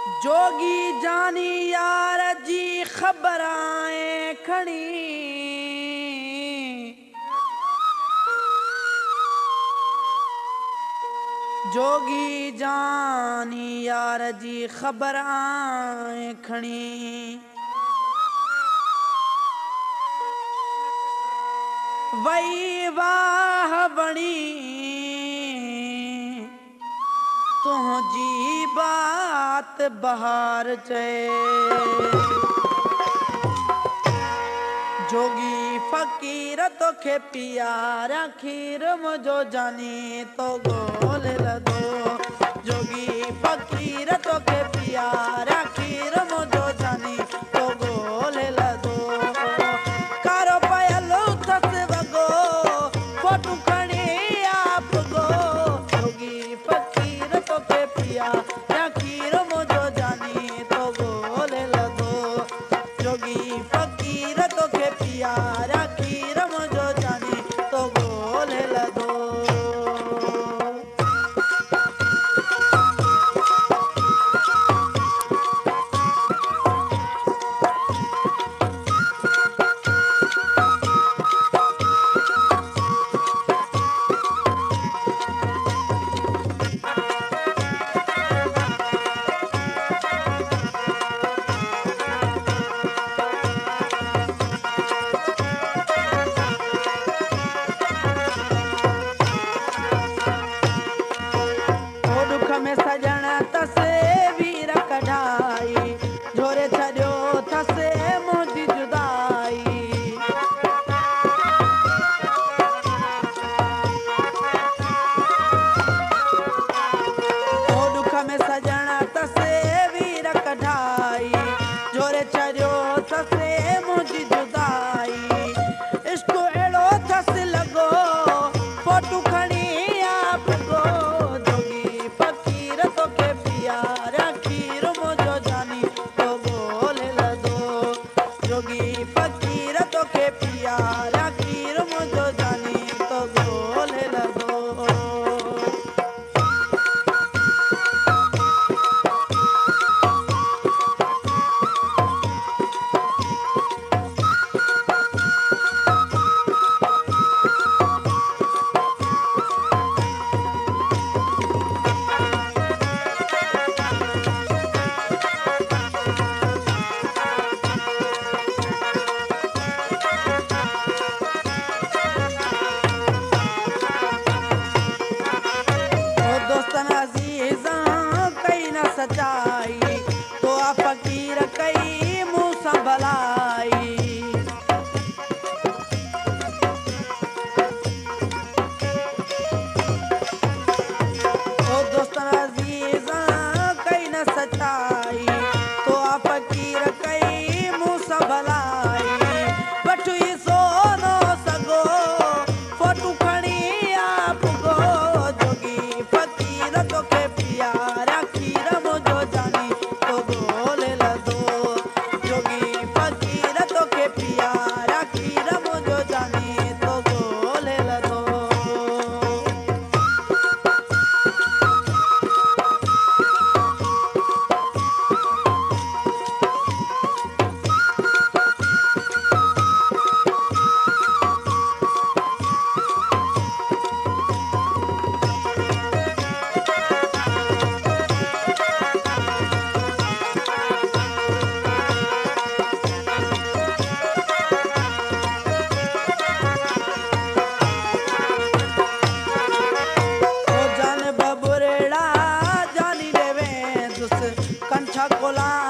जोगी जानी यार जी ख़बरां खणी जोगी जानी यार जी ख़बरां खणी वही वाह बणी तुझी बात बहार चए जोगी फ़कीर तोखे पियारा खीर मुझो जानी तो गोल लदो जोगी फ़कीर तोखे पियारा खीर मुझो जानी तो गोल लदो कारो पयलो थस वगो फोटू खणी आप गो जोगी फ़कीर तोखे पियारा खीर मुझो जानी तो गोल लदो जोगी फ़कीर तोखे पियारा खीर मुझो जानी तो गोल लदो में सजण तसे वीर कढाई झोरे छॾियो थसे मुंहिंजी जुदाई ओ दुख में सजण तसे वीर कढाई झोरे छॾियो थसे मुंहिंजी जुदाई इश्क अहिड़ो थस लॻो फोटू खणी आप गो तोखे पियारा खीर मुझो जानी तो गोल लदो जोगी फ़कीर तोखे पियारा खीर मुझो जानी तो गोल लदो सचाई तो आ फ़कीर कई मुँह सां भलाई ओ दोस्तन अज़ीज़ कई न सचाई तो आ फ़कीर कई मुँह सां भलाई वठु ई सोनो सॻो फोटू खणी आप गो जोगी फ़कीर तोखे पियारा कंठा कोला